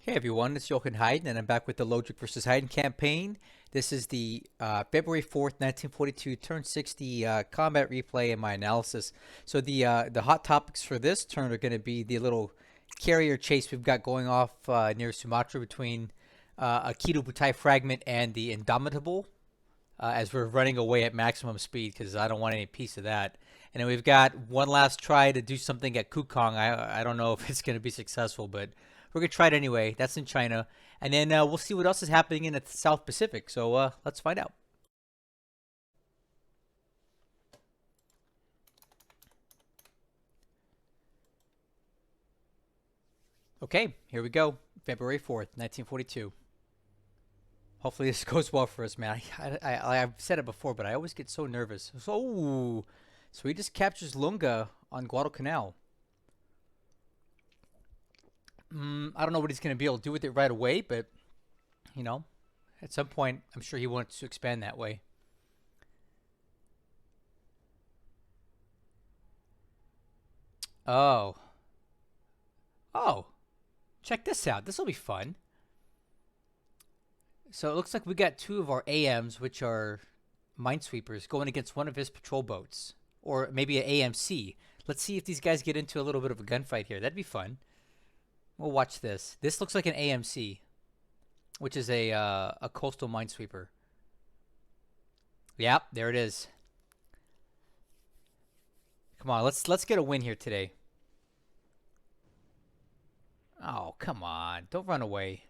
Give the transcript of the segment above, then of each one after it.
Hey everyone, it's Jochen Heiden, and I'm back with the Lodrik versus Heiden campaign. This is the February 4th, 1942, turn 60 combat replay and my analysis. So the hot topics for this turn are going to be the little carrier chase we've got going off near Sumatra between a Kido Butai fragment and the Indomitable as we're running away at maximum speed because I don't want any piece of that. And then we've got one last try to do something at Kukong. I don't know if it's going to be successful, but we're going to try it anyway. That's in China. And then we'll see what else is happening in the South Pacific. So let's find out. Okay, here we go. February 4th, 1942. Hopefully this goes well for us, man. I've said it before, but I always get so nervous. So he just captures Lunga on Guadalcanal. I don't know what he's going to be able to do with it right away, but, you know, at some point, I'm sure he wants to expand that way. Oh. Oh. Check this out. This will be fun. So it looks like we got two of our AMs, which are minesweepers, going against one of his patrol boats. Or maybe an AMC. Let's see if these guys get into a little bit of a gunfight here. That'd be fun. We'll watch this. This looks like an AMC, which is a coastal minesweeper. Yep, there it is. Come on, let's get a win here today. Oh, come on. Don't run away.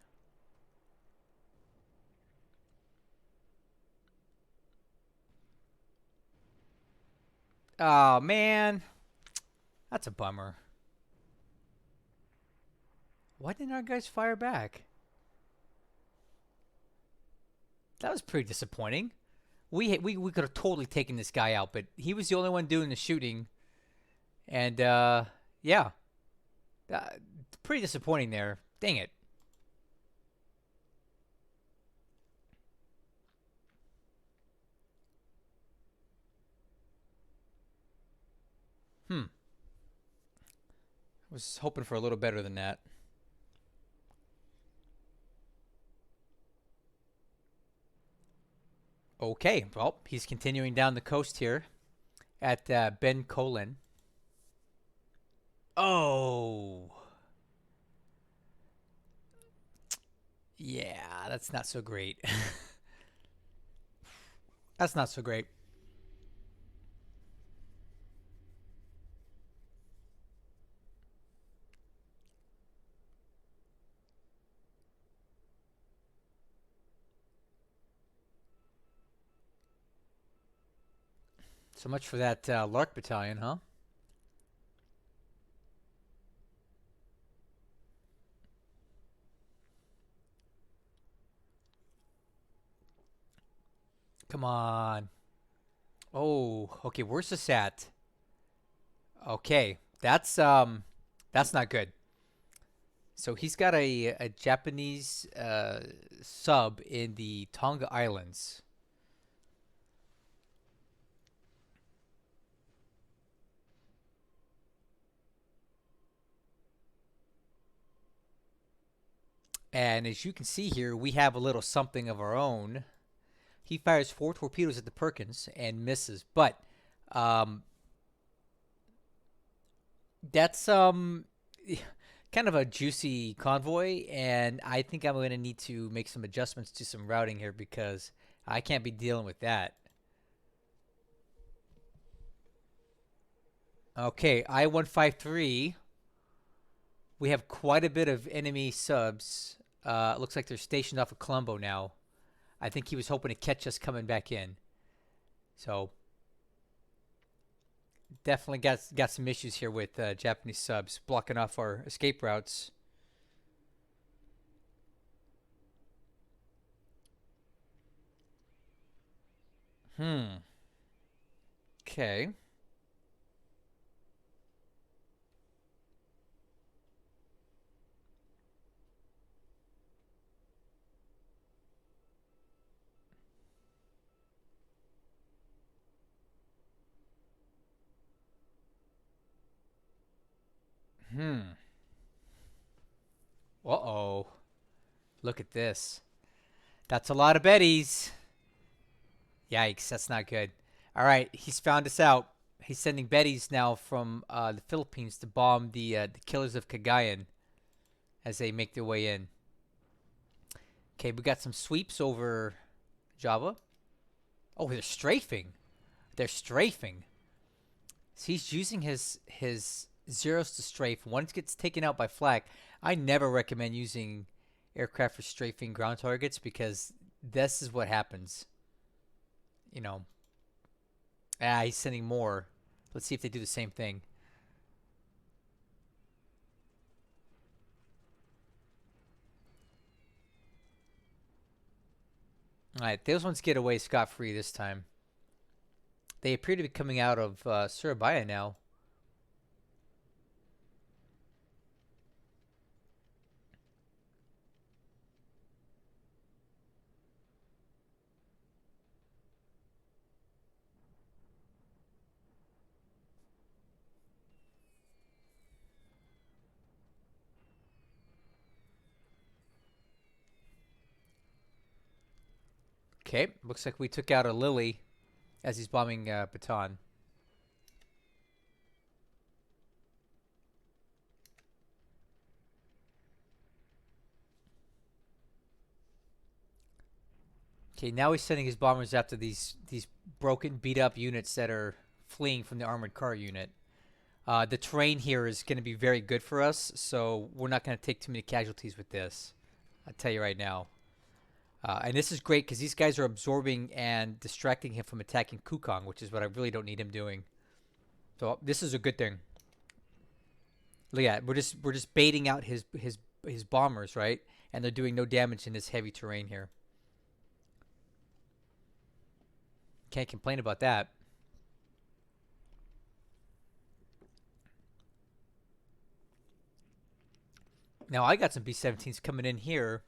Oh, man. That's a bummer. Why didn't our guys fire back? That was pretty disappointing. We could have totally taken this guy out, but he was the only one doing the shooting. And, yeah. Uh, Pretty disappointing there. Dang it. Hmm. Was hoping for a little better than that. Okay, well, he's continuing down the coast here at Ben Colin. Oh, yeah, that's not so great. That's not so great. So much for that Lark Battalion, huh? Come on. Oh, okay, where's this at? Okay, that's not good. So he's got a Japanese sub in the Tonga Islands. And as you can see here, we have a little something of our own. He fires 4 torpedoes at the Perkins and misses, but um, that's kind of a juicy convoy, and I think I'm going to need to make some adjustments to some routing here because I can't be dealing with that. Okay, I-153. We have quite a bit of enemy subs. Looks like they're stationed off of Colombo now. I think he was hoping to catch us coming back in. So definitely got some issues here with Japanese subs blocking off our escape routes. Hmm. Okay. Hmm. Uh-oh. Look at this. That's a lot of Betties. Yikes, that's not good. All right, he's found us out. He's sending Betties now from the Philippines to bomb the killers of Cagayan as they make their way in. Okay, we got some sweeps over Java. Oh, they're strafing. They're strafing. So he's using his zeros to strafe. One gets taken out by flak. I never recommend using aircraft for strafing ground targets because this is what happens. You know. He's sending more. Let's see if they do the same thing. Alright, those ones get away scot-free this time. They appear to be coming out of Surabaya now. Okay, looks like we took out a Lily as he's bombing Baton. Okay, now he's sending his bombers after these broken, beat up units that are fleeing from the armored car unit. The terrain here is going to be very good for us, so we're not going to take too many casualties with this. I'll tell you right now. And this is great because these guys are absorbing and distracting him from attacking Kukong, which is what I really don't need him doing. So this is a good thing. Look at it. We're just baiting out his bombers, right? And they're doing no damage in this heavy terrain here. Can't complain about that. Now I got some B-17s coming in here,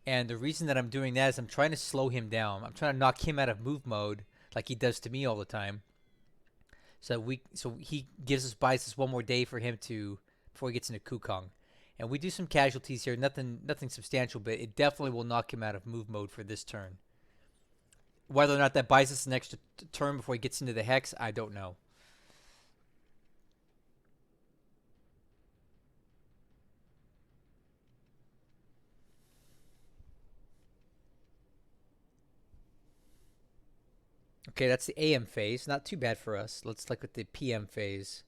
and the reason that I'm doing that is I'm trying to slow him down. I'm trying to knock him out of move mode like he does to me all the time. So he buys us one more day for him to before he gets into Kukong. And we do some casualties here, nothing substantial, but it definitely will knock him out of move mode for this turn. Whether or not that buys us an extra turn before he gets into the hex, I don't know. Okay, that's the AM phase. Not too bad for us. Let's look at the PM phase.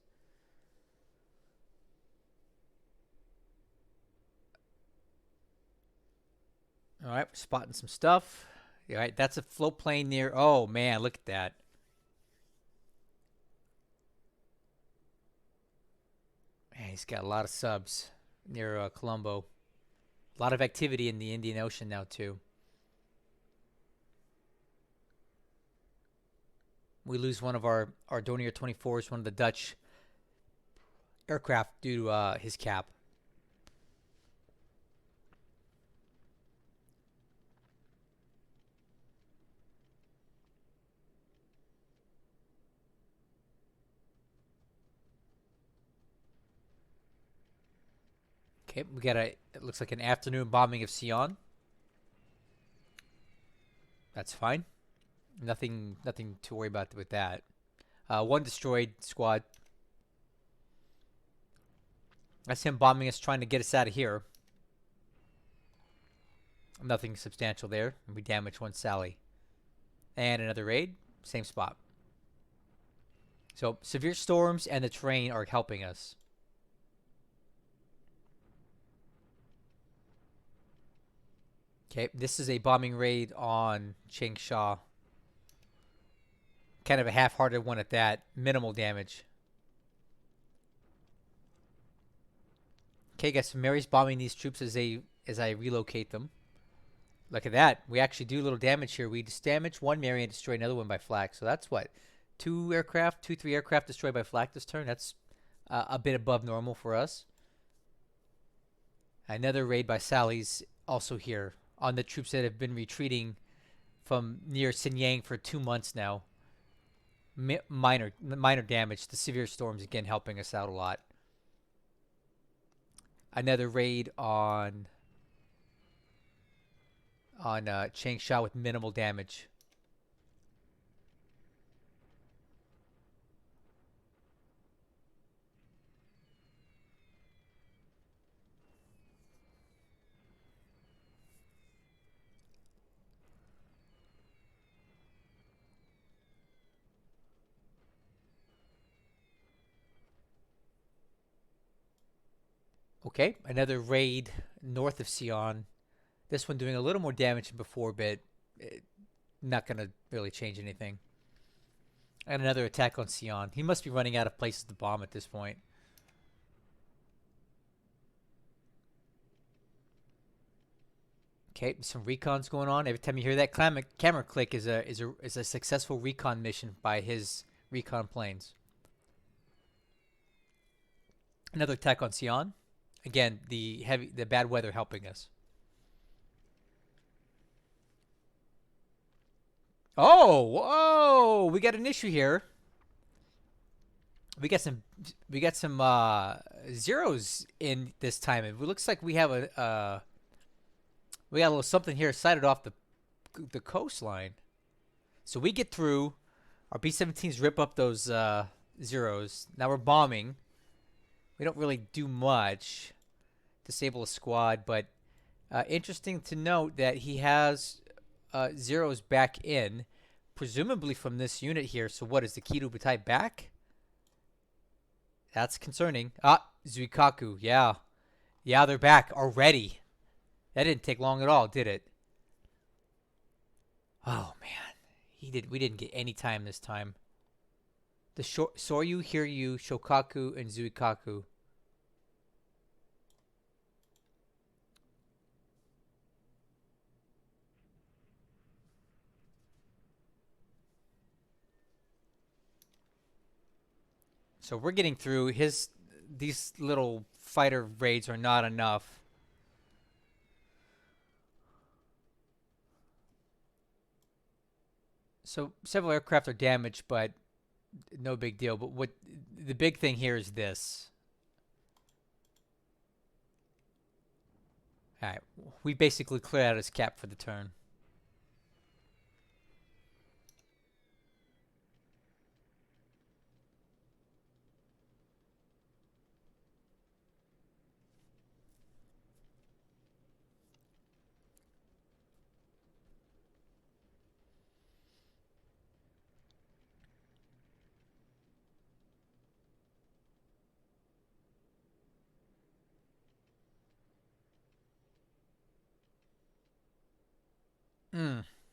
All right, we're spotting some stuff. All right, that's a float plane near. Oh man, look at that. Man, he's got a lot of subs near Colombo. A lot of activity in the Indian Ocean now too. We lose one of our Dornier 24s, one of the Dutch aircraft due to his cap. Okay, we got it looks like an afternoon bombing of Ceylon. That's fine. Nothing to worry about with that. One destroyed squad. That's him bombing us, trying to get us out of here. Nothing substantial there. We damaged one Sally. And another raid. Same spot. So severe storms and the terrain are helping us. Okay, this is a bombing raid on Changsha. Kind of a half-hearted one at that. Minimal damage. Okay, guys, Mary's bombing these troops as I relocate them. Look at that. We actually do a little damage here. We just damage one Mary and destroy another one by flak. So that's what? 3 aircraft destroyed by flak this turn. That's a bit above normal for us. Another raid by Sally's also here on the troops that have been retreating from near Xinjiang for 2 months now. Minor damage. The severe storms again helping us out a lot. Another raid on on Changsha with minimal damage. Okay, another raid north of Ceylon. This one doing a little more damage than before, but not going to really change anything. And another attack on Ceylon. He must be running out of places to bomb at this point. Okay, some recons going on. Every time you hear that camera click is a successful recon mission by his recon planes. Another attack on Ceylon. Again, the bad weather helping us. Oh, whoa! We got an issue here. We got some zeros in this time. It looks like we have we got a little something here sighted off the coastline. So we get through. Our B-17s rip up those zeros. Now we're bombing. We don't really do much. Disable a squad, but interesting to note that he has zeros back in, presumably from this unit here. So what is the Kido Butai back? That's concerning. Ah, Zuikaku, yeah. Yeah, they're back already. That didn't take long at all, did it? Oh, man. We didn't get any time this time. The Soryu, Hiryu, Shokaku, and Zuikaku. So we're getting through. These little fighter raids are not enough. So several aircraft are damaged, but no big deal. But what the big thing here is this. All right, we basically cleared out his cap for the turn.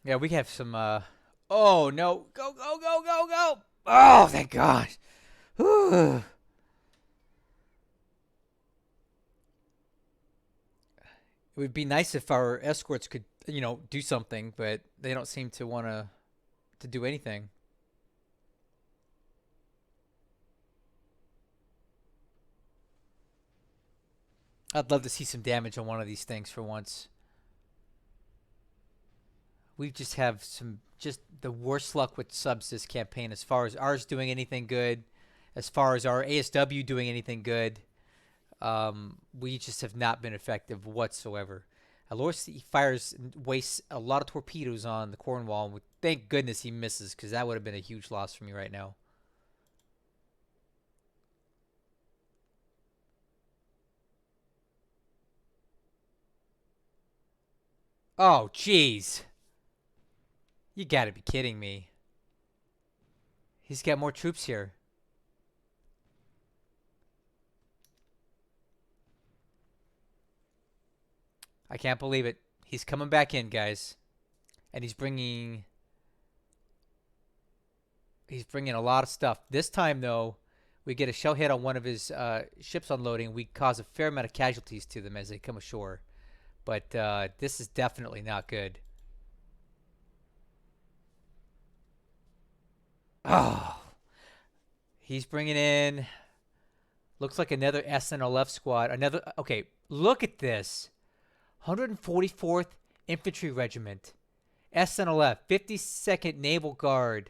Yeah, we have some. Oh no! Go go go go go! Oh, thank God! It would be nice if our escorts could, do something, but they don't seem to want to do anything. I'd love to see some damage on one of these things for once. We just have just the worst luck with subs this campaign as far as ours doing anything good, as far as our ASW doing anything good. We just have not been effective whatsoever. Alorsi fires and wastes a lot of torpedoes on the Cornwall. And thank goodness he misses, because that would have been a huge loss for me right now. Oh, jeez. You gotta be kidding me. He's got more troops here. I can't believe it. He's coming back in, guys. And he's bringing a lot of stuff. This time, though, we get a shell hit on one of his ships unloading. We cause a fair amount of casualties to them as they come ashore. But this is definitely not good. Oh, he's bringing in, looks like another SNLF squad. Okay, look at this. 144th Infantry Regiment. SNLF, 52nd Naval Guard,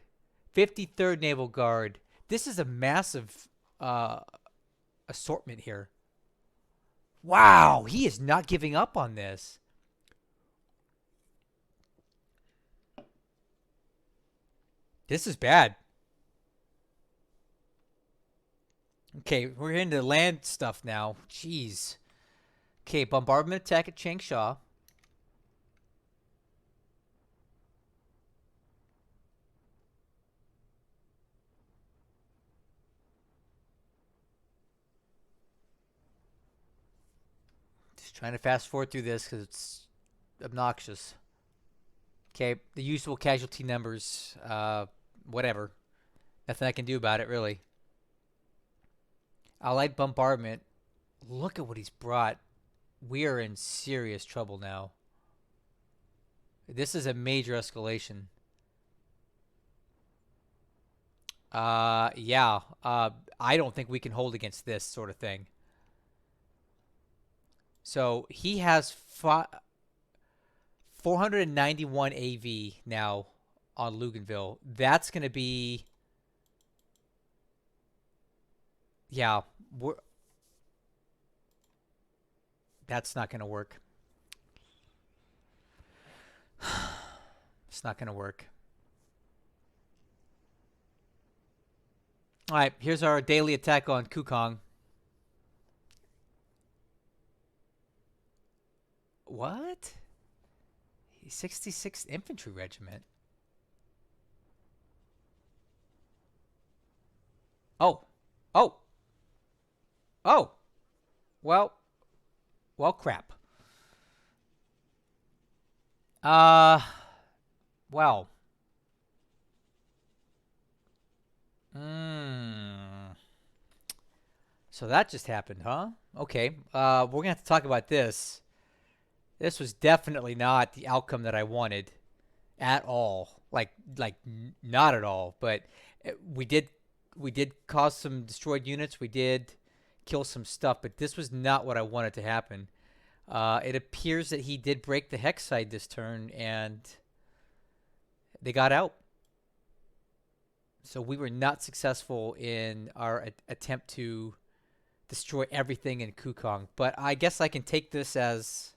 53rd Naval Guard. This is a massive assortment here. Wow, he is not giving up on this. This is bad. Okay, we're into land stuff now. Jeez. Okay, bombardment attack at Changsha. Just trying to fast forward through this because it's obnoxious. Okay, the usual casualty numbers. Whatever. Nothing I can do about it, really. Allied bombardment. Look at what he's brought. We are in serious trouble now. This is a major escalation. Yeah. I don't think we can hold against this sort of thing. So he has 491 AV now on Luganville. That's going to be, yeah, that's not going to work. It's not going to work. All right, here's our daily attack on Kukong. What? 66th Infantry Regiment. Oh. Oh. Oh. Well, crap. Well. So that just happened, huh? Okay. We're gonna have to talk about this. This was definitely not the outcome that I wanted at all. Like not at all. But we did cause some destroyed units. We did kill some stuff, but this was not what I wanted to happen. It appears that he did break the hex side this turn, and they got out. So we were not successful in our attempt to destroy everything in Kukong. But I guess I can take this as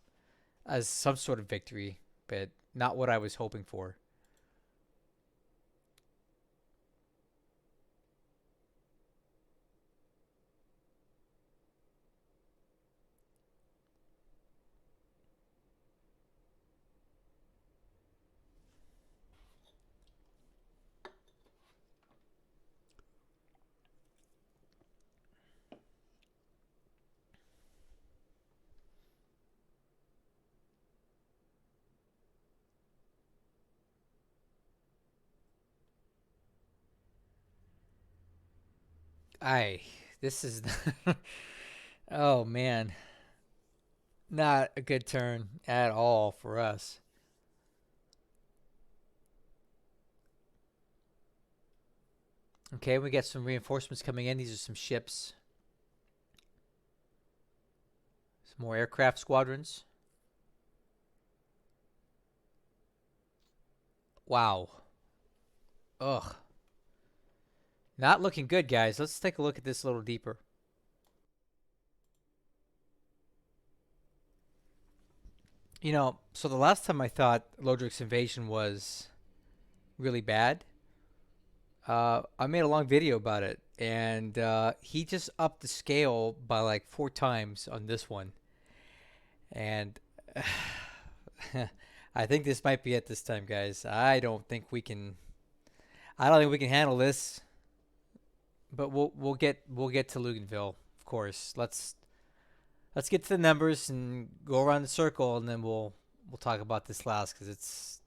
some sort of victory, but not what I was hoping for. This is oh man, not a good turn at all for us. Okay, we got some reinforcements coming in. These are some ships. Some more aircraft squadrons. Wow. Ugh. Not looking good, guys. Let's take a look at this a little deeper. You know, so the last time I thought Lodrik's invasion was really bad, I made a long video about it, and he just upped the scale by like 4 times on this one. And I think this might be it this time, guys. I don't think we can handle this. But we'll get to Luganville, of course. Let's get to the numbers and go around the circle, and then we'll talk about this last, because this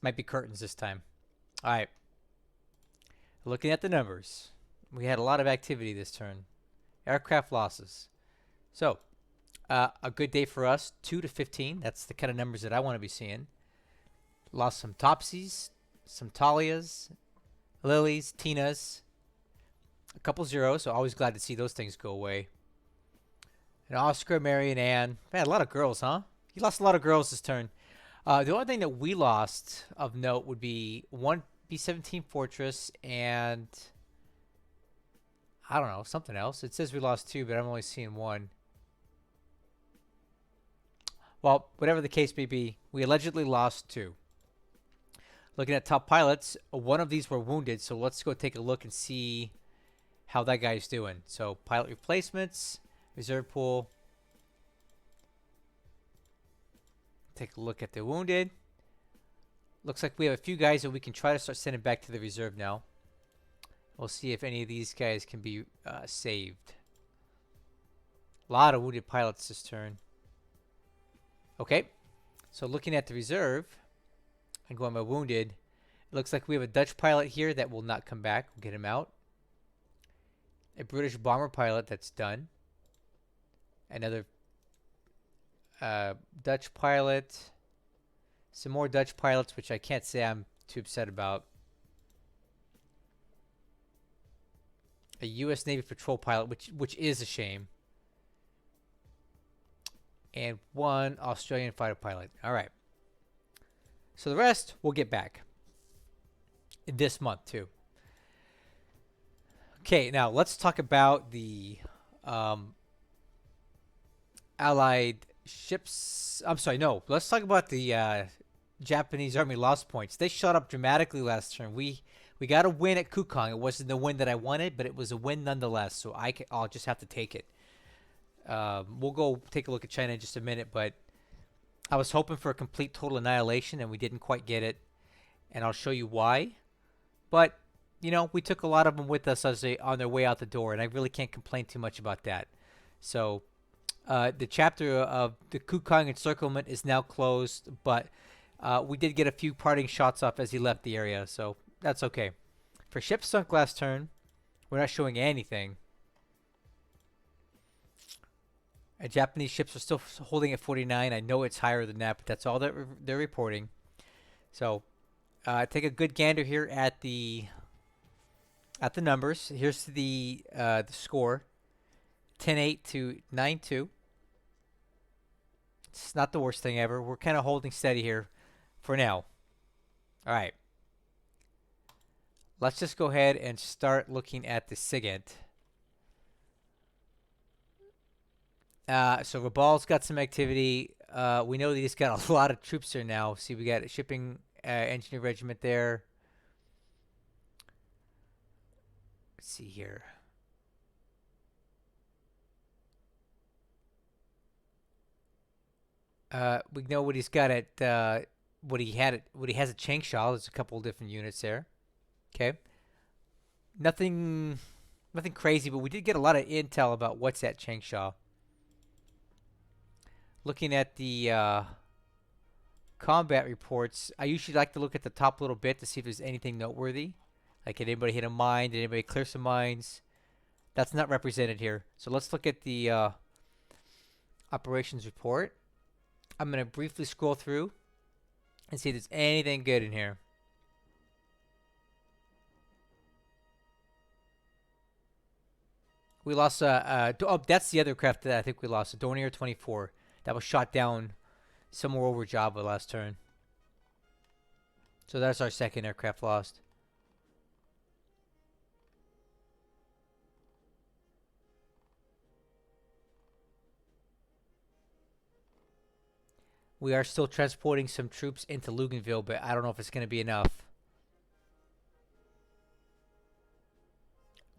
might be curtains this time. All right. Looking at the numbers, we had a lot of activity this turn. Aircraft losses. So a good day for us, 2 to 15. That's the kind of numbers that I want to be seeing. Lost some Topsies, some Talias, Lilies, Tinas, a couple zeros, so always glad to see those things go away. And Oscar, Mary, and Anne. Man, a lot of girls, huh? He lost a lot of girls this turn. The only thing that we lost of note would be one B-17 Fortress and I don't know, something else. It says we lost 2, but I'm only seeing 1. Well, whatever the case may be, we allegedly lost 2. Looking at top pilots, one of these were wounded, so let's go take a look and see how that guy's doing. So pilot replacements, reserve pool. Take a look at the wounded. Looks like we have a few guys that we can try to start sending back to the reserve now. We'll see if any of these guys can be saved. A lot of wounded pilots this turn. Okay, so looking at the reserve and going by wounded, it looks like we have a Dutch pilot here that will not come back. We'll get him out. A British bomber pilot that's done. Another Dutch pilot. Some more Dutch pilots, which I can't say I'm too upset about. A U.S. Navy patrol pilot, which is a shame. And one Australian fighter pilot. All right. So the rest we'll get back this month too. Okay, now let's talk about the Allied ships. I'm sorry, no. Let's talk about the Japanese Army lost points. They shot up dramatically last turn. We got a win at Kukong. It wasn't the win that I wanted, but it was a win nonetheless. So I'll just have to take it. We'll go take a look at China in just a minute, but I was hoping for a complete total annihilation, and we didn't quite get it. And I'll show you why. But, you know, we took a lot of them with us as on their way out the door, and I really can't complain too much about that. So, the chapter of the Kukong encirclement is now closed, but we did get a few parting shots off as he left the area, so that's okay. For ships sunk last turn, we're not showing anything. Japanese ships are still holding at 49. I know it's higher than that, but that's all that they're reporting. So, take a good gander here at the numbers. Here's the score: 10-8 to 9-2. It's not the worst thing ever. We're kind of holding steady here for now. All right. Let's just go ahead and start looking at the SIGINT. So Rabal's got some activity. We know that he's got a lot of troops there now. See, we got a shipping engineer regiment there. Let's see here. We know what he's got at what he has at Changsha. There's a couple of different units there. Okay. Nothing crazy, but we did get a lot of intel about what's at Changsha. Looking at the combat reports, I usually like to look at the top little bit to see if there's anything noteworthy. Like, did anybody hit a mine? Did anybody clear some mines? That's not represented here. So let's look at the operations report. I'm going to briefly scroll through and see if there's anything good in here. We lost oh, that's the other craft that I think we lost, a Dornier 24. That was shot down somewhere over Java last turn. So that's our second aircraft lost. We are still transporting some troops into Luganville, but I don't know if it's going to be enough.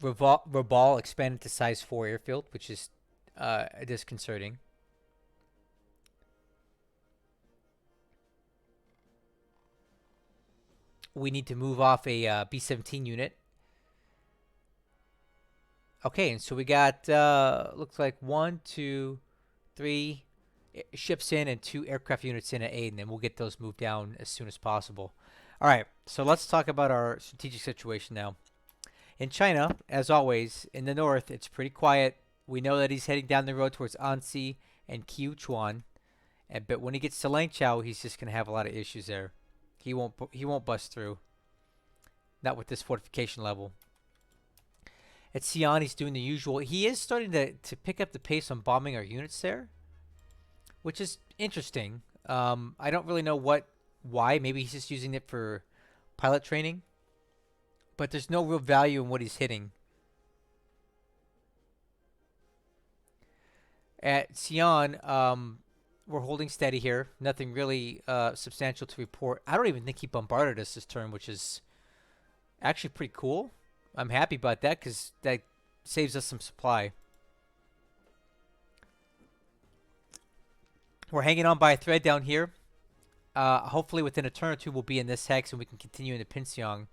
Rabal expanded to size 4 airfield, which is disconcerting. We need to move off a B-17 unit. Okay, and so we got, looks like 1, 2, 3 ships in and 2 aircraft units in at Heiden, and we'll get those moved down as soon as possible. All right, so let's talk about our strategic situation now. In China, as always, in the north, it's pretty quiet. We know that he's heading down the road towards Anxi and Qiuchuan, but when he gets to Langchao, he's just going to have a lot of issues there. He won't bust through. Not with this fortification level. At Ceylon, he's doing the usual. He is starting to pick up the pace on bombing our units there, which is interesting. I don't really know why. Maybe he's just using it for pilot training. But there's no real value in what he's hitting. At Sion, we're holding steady here. Nothing really substantial to report. I don't even think he bombarded us this turn, which is actually pretty cool. I'm happy about that because that saves us some supply. We're hanging on by a thread down here. Hopefully within a turn or two we'll be in this hex and we can continue into Pinseong.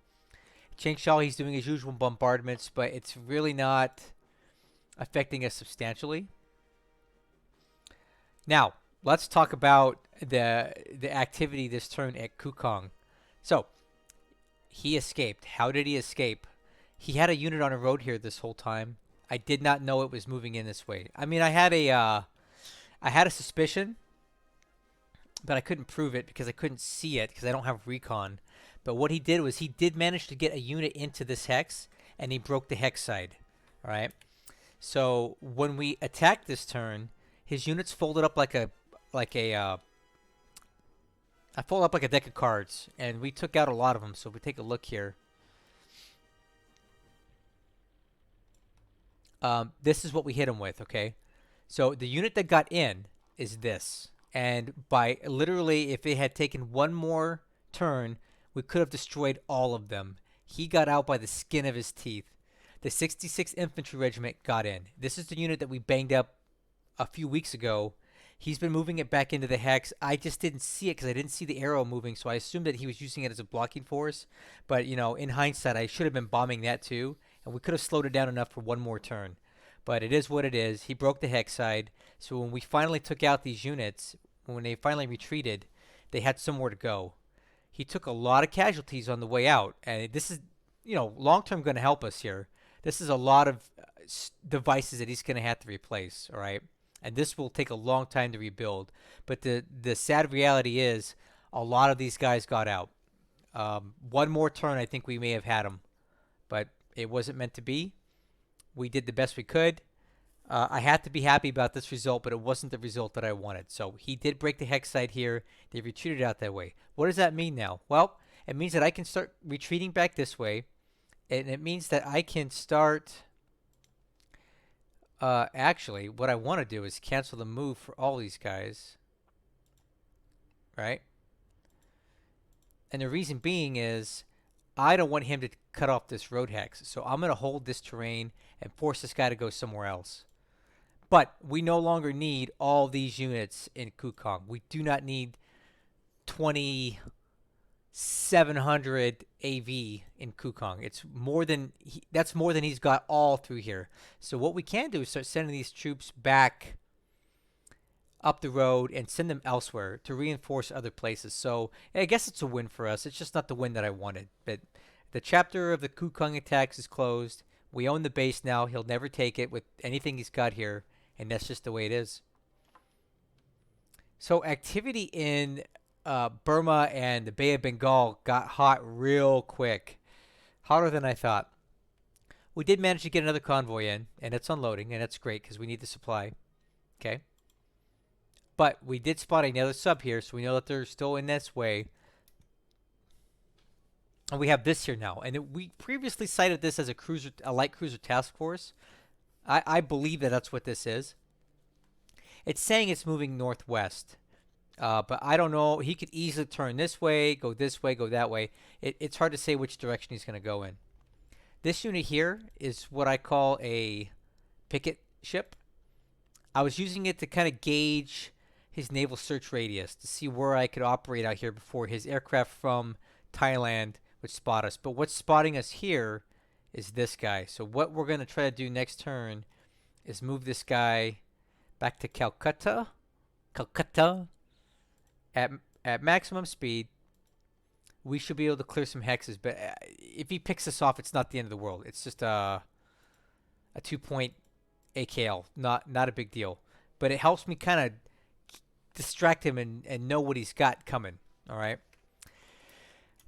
Changsha, he's doing his usual bombardments, but it's really not affecting us substantially. Now, let's talk about the activity this turn at Kukong. So, he escaped. How did he escape? He had a unit on a road here this whole time. I did not know it was moving in this way. I mean, I had a suspicion, but I couldn't prove it because I couldn't see it because I don't have recon. But what he did was he did manage to get a unit into this hex, and he broke the hex side. All right. So when we attacked this turn, his units folded up like a I folded up like a deck of cards, and we took out a lot of them. So if we take a look here, this is what we hit him with. Okay. So the unit that got in is this, and by literally, if it had taken one more turn, we could have destroyed all of them. He got out by the skin of his teeth. The 66th Infantry Regiment got in. This is the unit that we banged up a few weeks ago. He's been moving it back into the hex. I just didn't see it because I didn't see the arrow moving, so I assumed that he was using it as a blocking force. But, you know, in hindsight, I should have been bombing that too, and we could have slowed it down enough for one more turn. But it is what it is. He broke the hex side, so when we finally took out these units, when they finally retreated, they had somewhere to go. He took a lot of casualties on the way out, and this is, you know, long-term going to help us here. This is a lot of devices that he's going to have to replace, all right? And this will take a long time to rebuild. But the sad reality is a lot of these guys got out. One more turn, I think we may have had him, but it wasn't meant to be. We did the best we could. I had to be happy about this result, but it wasn't the result that I wanted. So he did break the hex side here. They retreated out that way. What does that mean now? Well, it means that I can start retreating back this way. And it means that I can start... actually, what I want to do is cancel the move for all these guys. Right? And the reason being is I don't want him to cut off this road hex. So I'm going to hold this terrain and force this guy to go somewhere else. But we no longer need all these units in Kukong. We do not need 2,700 AV in Kukong. It's more than that's more than he's got all through here. So what we can do is start sending these troops back up the road and send them elsewhere to reinforce other places. So I guess it's a win for us. It's just not the win that I wanted. But the chapter of the Kukong attacks is closed. We own the base now. He'll never take it with anything he's got here. And that's just the way it is. So activity in Burma and the Bay of Bengal got hot real quick. Hotter than I thought. We did manage to get another convoy in, and it's unloading, and that's great because we need the supply. Okay. But we did spot another sub here, so we know that they're still in this way. And we have this here now. And we previously cited this as a light cruiser task force. I believe that that's what this is. It's saying it's moving northwest. But I don't know. He could easily turn this way, go that way. It's hard to say which direction he's going to go in. This unit here is what I call a picket ship. I was using it to kind of gauge his naval search radius to see where I could operate out here before his aircraft from Thailand would spot us. But what's spotting us here is this guy. So what we're going to try to do next turn is move this guy back to Calcutta at maximum speed. We should be able to clear some hexes, but if he picks us off, it's not the end of the world. It's just a 2-point AKL, not a big deal. But it helps me kind of distract him and know what he's got coming. All right.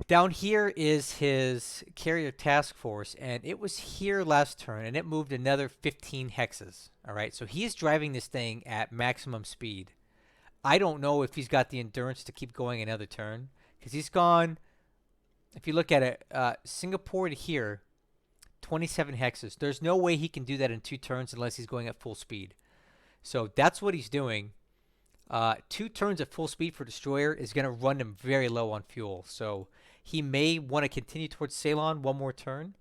Down here is his carrier task force, and it was here last turn, and it moved another 15 hexes. All right, so he is driving this thing at maximum speed. I don't know if he's got the endurance to keep going another turn, because he's gone, if you look at it, Singapore to here, 27 hexes. There's no way he can do that in 2 turns unless he's going at full speed. So that's what he's doing. 2 turns at full speed for Destroyer is going to run him very low on fuel. So he may want to continue towards Ceylon one more turn.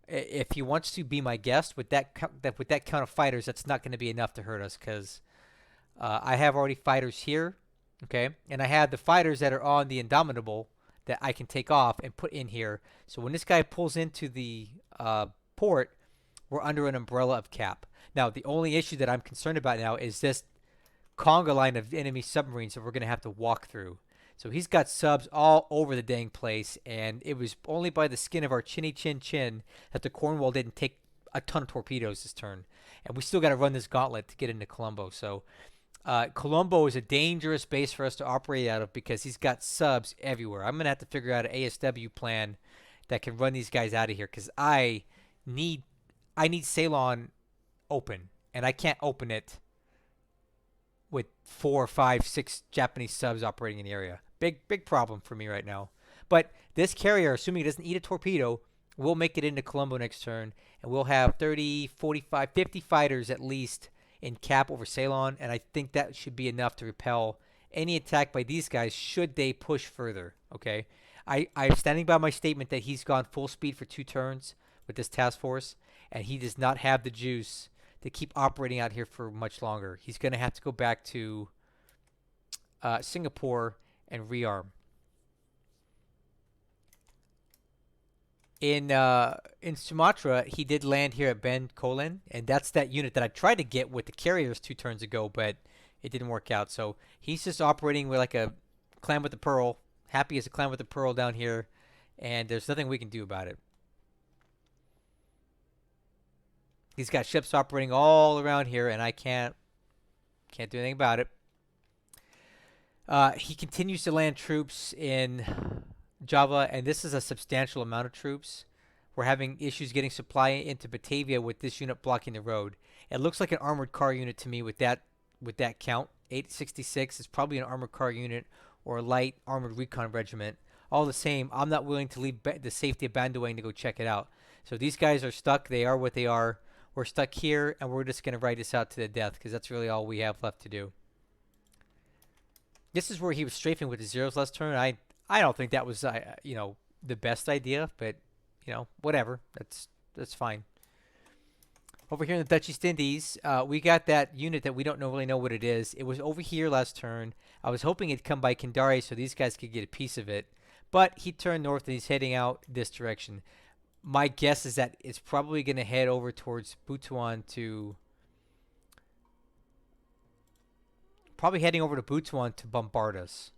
If he wants to be my guest with that count of fighters, that's not going to be enough to hurt us because I have already fighters here, okay, and I have the fighters that are on the Indomitable that I can take off and put in here. So when this guy pulls into the port, we're under an umbrella of cap. Now the only issue that I'm concerned about now is this conga line of enemy submarines that we're going to have to walk through. So he's got subs all over the dang place, and it was only by the skin of our chinny chin chin that the Cornwall didn't take a ton of torpedoes this turn. And we still got to run this gauntlet to get into Colombo. So Colombo is a dangerous base for us to operate out of because he's got subs everywhere. I'm going to have to figure out an ASW plan that can run these guys out of here because I need Ceylon open, and I can't open it with 4, 5, 6 Japanese subs operating in the area. Big problem for me right now. But this carrier, assuming it doesn't eat a torpedo, will make it into Colombo next turn, and we'll have 30, 45, 50 fighters at least in cap over Ceylon, and I think that should be enough to repel any attack by these guys should they push further, okay? I'm standing by my statement that he's gone full speed for 2 turns with this task force, and he does not have the juice to keep operating out here for much longer. He's going to have to go back to Singapore and rearm. In Sumatra, he did land here at Ben Colin, and that's that unit that I tried to get with the carriers 2 turns ago, but it didn't work out. So he's just operating with like a clam with the pearl, happy as a clam with the pearl down here, and there's nothing we can do about it. He's got ships operating all around here, and I can't do anything about it. He continues to land troops in Java, and this is a substantial amount of troops. We're having issues getting supply into Batavia with this unit blocking the road. It looks like an armored car unit to me with that count. 866 is probably an armored car unit or a light armored recon regiment. All the same, I'm not willing to leave the safety of Bandawang to go check it out. So these guys are stuck. They are what they are. We're stuck here, and we're just going to ride this out to the death because that's really all we have left to do. This is where he was strafing with the zeros last turn. I don't think that was the best idea, but whatever. That's fine. Over here in the Dutch East Indies, we got that unit that we don't really know what it is. It was over here last turn. I was hoping it'd come by Kandari so these guys could get a piece of it, but he turned north and he's heading out this direction. My guess is that it's probably going to head over towards Butuan to... Probably heading over to Butuan to bombard us.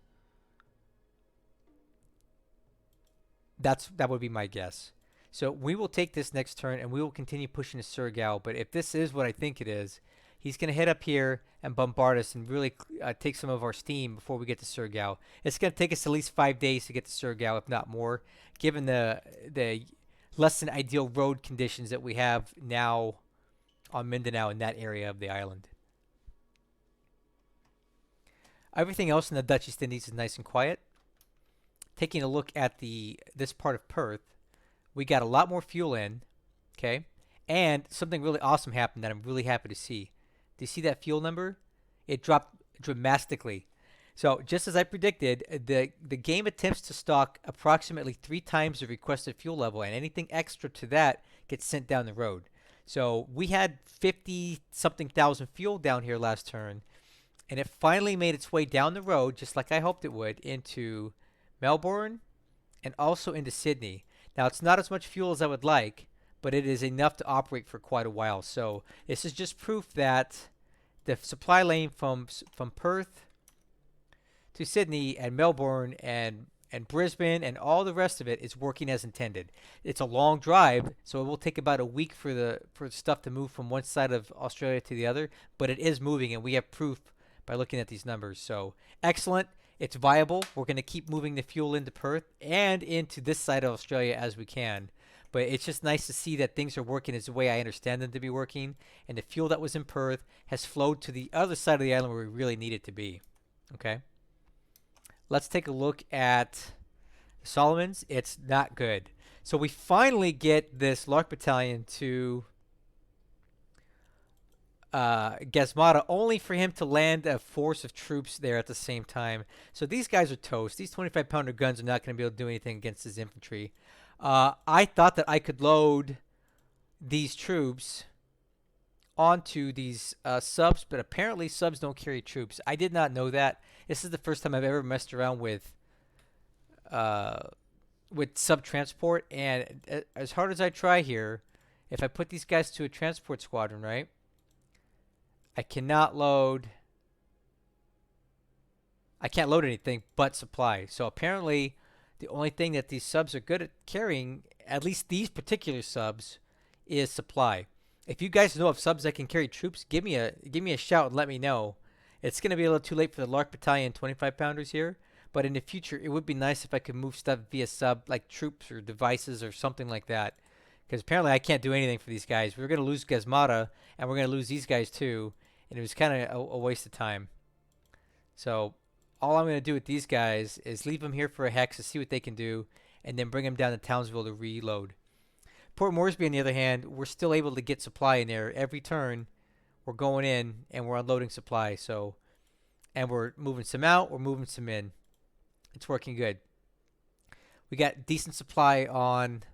That would be my guess. So we will take this next turn and we will continue pushing to Surigao. But if this is what I think it is, he's going to head up here and bombard us and really take some of our steam before we get to Surigao. It's going to take us at least 5 days to get to Surigao, if not more, given the less than ideal road conditions that we have now on Mindanao in that area of the island. Everything else in the Dutch East Indies is nice and quiet. Taking a look at this part of Perth, we got a lot more fuel in, okay? And something really awesome happened that I'm really happy to see. Do you see that fuel number? It dropped dramatically. So just as I predicted, the game attempts to stock approximately 3 times the requested fuel level, and anything extra to that gets sent down the road. So we had 50-something thousand fuel down here last turn, and it finally made its way down the road, just like I hoped it would, into Melbourne and also into Sydney. Now, it's not as much fuel as I would like, but it is enough to operate for quite a while. So this is just proof that the supply lane from Perth to Sydney and Melbourne and Brisbane and all the rest of it is working as intended. It's a long drive, so it will take about a week for the stuff to move from one side of Australia to the other, but it is moving, and we have proof by looking at these numbers. So excellent. It's viable. We're going to keep moving the fuel into Perth and into this side of Australia as we can. But it's just nice to see that things are working as the way I understand them to be working, and the fuel that was in Perth has flowed to the other side of the island where we really need it to be. Okay? Let's take a look at the Solomons. It's not good. So we finally get this Lark Battalion to Gazmata, only for him to land a force of troops there at the same time. So these guys are toast. These 25-pounder guns are not going to be able to do anything against his infantry. I thought that I could load these troops onto these subs, but apparently subs don't carry troops. I did not know that. This is the first time I've ever messed around with sub transport, and as hard as I try here, if I put these guys to a transport squadron, right? I cannot load. I can't load anything but supply. So apparently, the only thing that these subs are good at carrying, at least these particular subs, is supply. If you guys know of subs that can carry troops, give me a shout and let me know. It's gonna be a little too late for the Lark Battalion 25-pounders here, but in the future, it would be nice if I could move stuff via sub, like troops or devices or something like that. Because apparently I can't do anything for these guys. We're gonna lose Gazmata, and we're gonna lose these guys too, and it was kind of a waste of time. So all I'm gonna do with these guys is leave them here for a hex to see what they can do, and then bring them down to Townsville to reload. Port Moresby, on the other hand, we're still able to get supply in there every turn. We're going in and we're unloading supply. So, and we're moving some out, we're moving some in. It's working good. We got decent supply on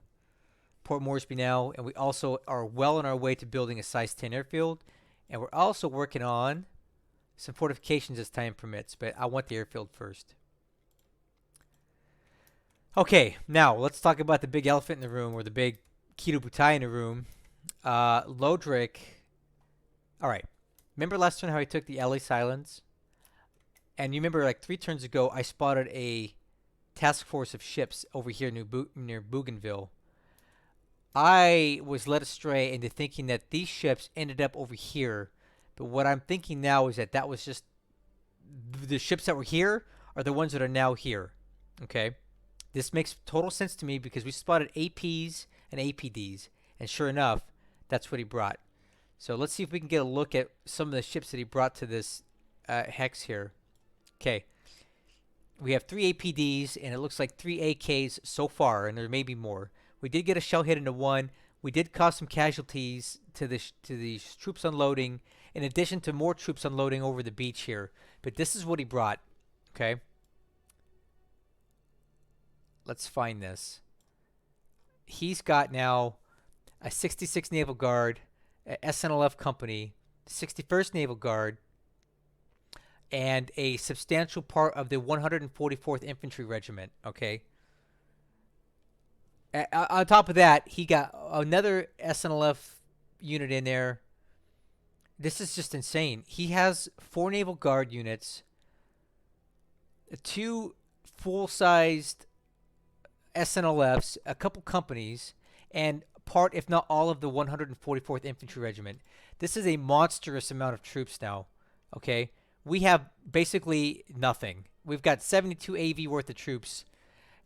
Port Moresby now, and we also are well on our way to building a size 10 airfield, and we're also working on some fortifications as time permits, but I want the airfield first. Okay, now let's talk about the big elephant in the room, or the big Kido Butai in the room. Lodrik. All right. Remember last turn how I took the LA Silence? And you remember like 3 turns ago, I spotted a task force of ships over here near Bougainville. I was led astray into thinking that these ships ended up over here. But what I'm thinking now is that that was just the ships that were here are the ones that are now here. Okay? This makes total sense to me because we spotted APs and APDs. And sure enough, that's what he brought. So let's see if we can get a look at some of the ships that he brought to this hex here. Okay. We have 3 APDs, and it looks like 3 AKs so far, and there may be more. We did get a shell hit into 1. We did cause some casualties to these troops unloading, in addition to more troops unloading over the beach here. But this is what he brought. Okay. Let's find this. He's got now a 66 Naval Guard, a SNLF company, 61st Naval Guard, and a substantial part of the 144th Infantry Regiment. Okay. On top of that, he got another SNLF unit in there. This is just insane. He has 4 Naval Guard units, 2 full-sized SNLFs, a couple companies, and part, if not all, of the 144th Infantry Regiment. This is a monstrous amount of troops now. Okay. We have basically nothing. We've got 72 AV worth of troops,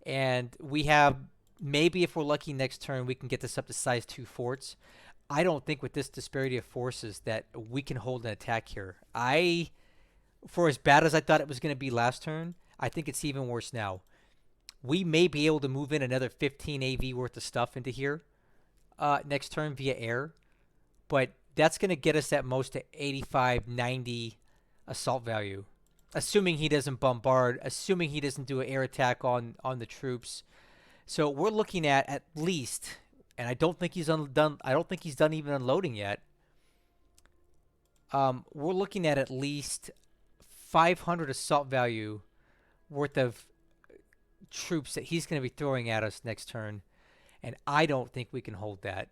and we have, maybe if we're lucky next turn, we can get this up to size 2 forts. I don't think with this disparity of forces that we can hold an attack here. For as bad as I thought it was going to be last turn, I think it's even worse now. We may be able to move in another 15 AV worth of stuff into here next turn via air, but that's going to get us at most to 85, 90 assault value, assuming he doesn't bombard, assuming he doesn't do an air attack on the troops. So we're looking at least, and I don't think he's done. I don't think he's done even unloading yet. We're looking at least 500 assault value worth of troops that he's going to be throwing at us next turn, and I don't think we can hold that.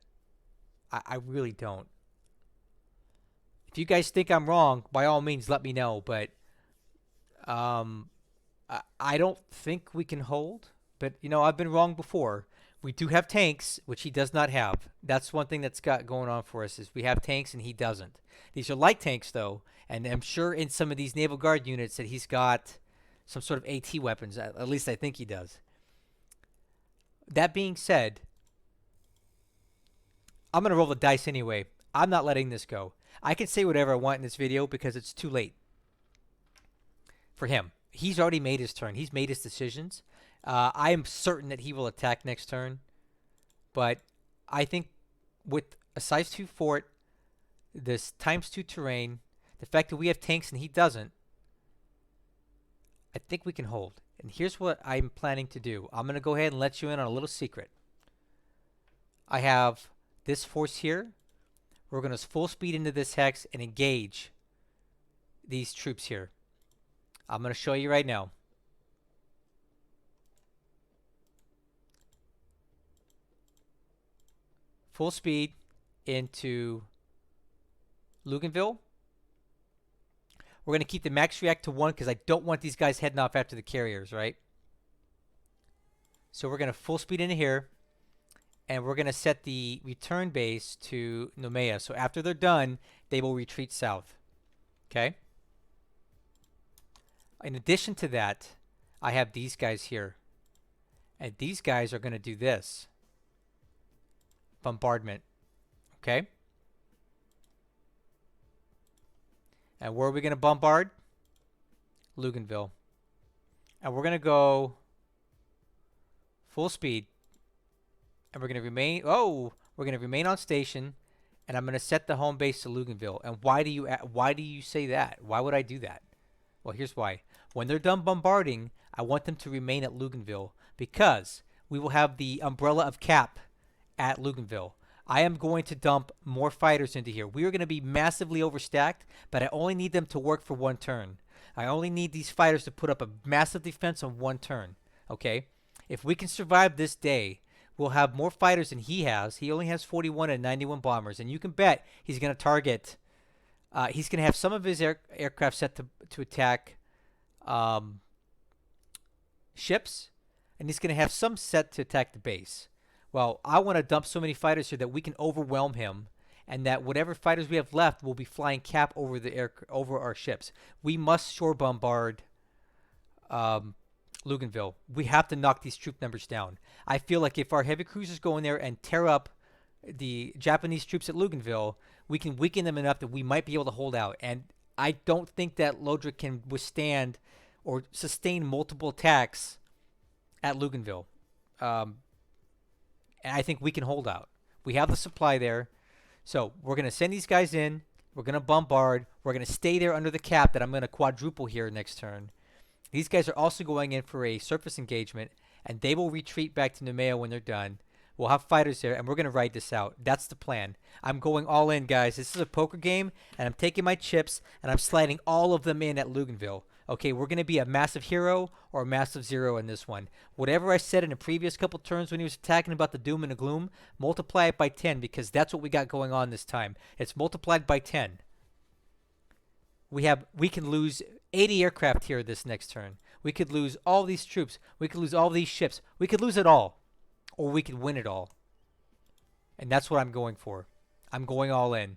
I really don't. If you guys think I'm wrong, by all means, let me know. But I don't think we can hold. But, you know, I've been wrong before. We do have tanks, which he does not have. That's one thing that's got going on for us is we have tanks and he doesn't. These are light tanks, though. And I'm sure in some of these Naval Guard units that he's got some sort of AT weapons. At least I think he does. That being said, I'm going to roll the dice anyway. I'm not letting this go. I can say whatever I want in this video because it's too late for him. He's already made his turn. He's made his decisions. I am certain that he will attack next turn. But I think with a size 2 fort, this ×2 terrain, the fact that we have tanks and he doesn't, I think we can hold. And here's what I'm planning to do. I'm going to go ahead and let you in on a little secret. I have this force here. We're going to full speed into this hex and engage these troops here. I'm going to show you right now. Full speed into Luganville. We're going to keep the max react to 1 because I don't want these guys heading off after the carriers, right? So we're going to full speed into here. And we're going to set the return base to Nomea. So after they're done, they will retreat south. Okay? In addition to that, I have these guys here. And these guys are going to do this. Bombardment. Okay? And where are we going to bombard? Luganville. And we're going to go full speed. And we're going to remain on station, and I'm going to set the home base to Luganville. And why do you say that? Why would I do that? Well, here's why. When they're done bombarding, I want them to remain at Luganville because we will have the umbrella of cap at Luganville. I am going to dump more fighters into here. We are going to be massively overstacked, but I only need them to work for 1 turn. I only need these fighters to put up a massive defense on 1 turn. Okay? If we can survive this day, we'll have more fighters than he has. He only has 41 and 91 bombers. And you can bet he's going to target... he's going to have some of his aircraft set to attack ships. And he's going to have some set to attack the base. Well, I want to dump so many fighters here that we can overwhelm him. And that whatever fighters we have left will be flying cap over our ships. We must shore bombard... Luganville. We have to knock these troop numbers down. I feel like if our heavy cruisers go in there and tear up the Japanese troops at Luganville, we can weaken them enough that we might be able to hold out. And I don't think that Lodrik can withstand or sustain multiple attacks at Luganville. And I think we can hold out. We have the supply there. So we're going to send these guys in. We're going to bombard. We're going to stay there under the cap that I'm going to quadruple here next turn. These guys are also going in for a surface engagement, and they will retreat back to Nomea when they're done. We'll have fighters there, and we're going to ride this out. That's the plan. I'm going all in, guys. This is a poker game, and I'm taking my chips, and I'm sliding all of them in at Luganville. Okay, we're going to be a massive hero or a massive zero in this one. Whatever I said in the previous couple turns when he was attacking about the doom and the gloom, multiply it by 10 because that's what we got going on this time. It's multiplied by 10. We can lose 80 aircraft here this next turn. We could lose all these troops. We could lose all these ships. We could lose it all. Or we could win it all. And that's what I'm going for. I'm going all in.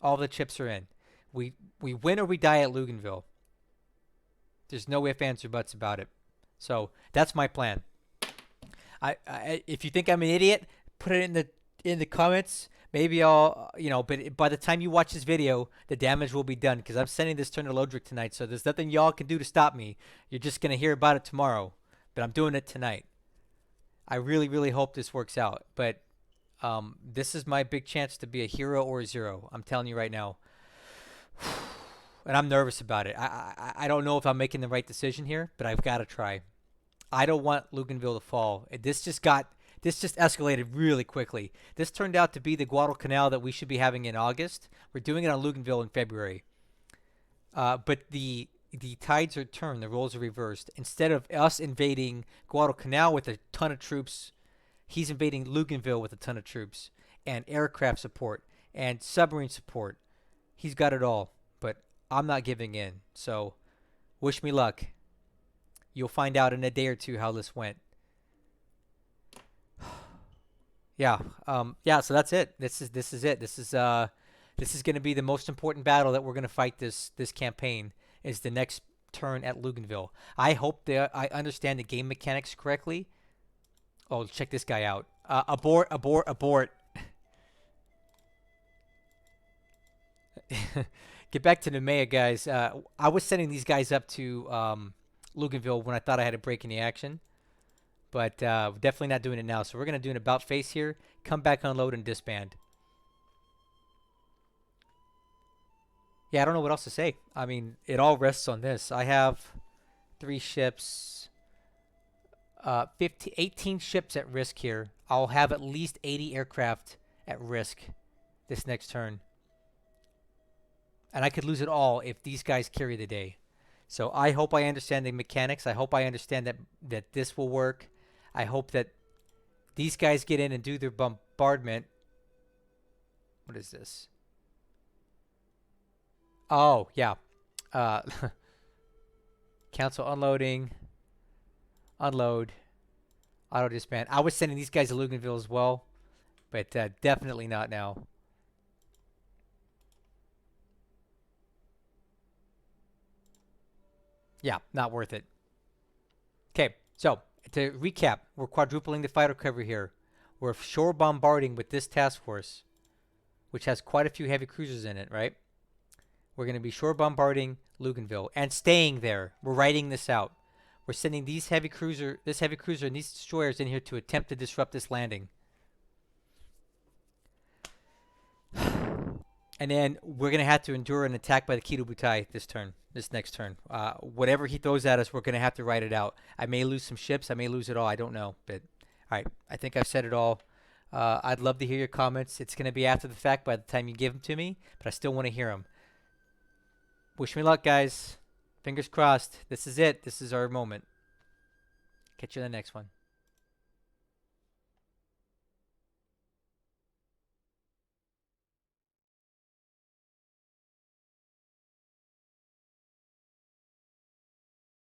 All the chips are in. We win or we die at Luganville. There's no ifs, ands, or buts about it. So that's my plan. If you think I'm an idiot, put it in the comments. Maybe I'll, but by the time you watch this video, the damage will be done because I'm sending this turn to Lodrik tonight. So there's nothing y'all can do to stop me. You're just going to hear about it tomorrow. But I'm doing it tonight. I really, really hope this works out. But this is my big chance to be a hero or a zero. I'm telling you right now. And I'm nervous about it. I don't know if I'm making the right decision here, but I've got to try. I don't want Luganville to fall. This just escalated really quickly. This turned out to be the Guadalcanal that we should be having in August. We're doing it on Luganville in February. But the tides are turned. The roles are reversed. Instead of us invading Guadalcanal with a ton of troops, he's invading Luganville with a ton of troops and aircraft support and submarine support. He's got it all. But I'm not giving in. So wish me luck. You'll find out in a day or two how this went. Yeah. So that's it. This is it. This is going to be the most important battle that we're going to fight this campaign. Is the next turn at Luganville. I hope that I understand the game mechanics correctly. Oh, check this guy out. Abort. Get back to Nomea, guys. I was sending these guys up to Luganville when I thought I had a break in the action. But definitely not doing it now. So we're going to do an about face here. Come back, unload, and disband. Yeah, I don't know what else to say. I mean, it all rests on this. I have 3 ships, 18 ships at risk here. I'll have at least 80 aircraft at risk this next turn. And I could lose it all if these guys carry the day. So I hope I understand the mechanics. I hope I understand that this will work. I hope that these guys get in and do their bombardment. What is this? Oh, yeah. Uh, cancel unloading. Unload. Auto disband. I was sending these guys to Luganville as well, but definitely not now. Yeah, not worth it. Okay, so to recap, we're quadrupling the fighter cover here. We're shore bombarding with this task force, which has quite a few heavy cruisers in it, right? We're going to be shore bombarding Luganville and staying there. We're writing this out. We're sending this heavy cruiser and these destroyers in here to attempt to disrupt this landing. And then we're going to have to endure an attack by the Kido Butai this next turn. Whatever he throws at us, we're going to have to write it out. I may lose some ships. I may lose it all. I don't know. But, all right, I think I've said it all. I'd love to hear your comments. It's going to be after the fact by the time you give them to me, but I still want to hear them. Wish me luck, guys. Fingers crossed. This is it. This is our moment. Catch you in the next one.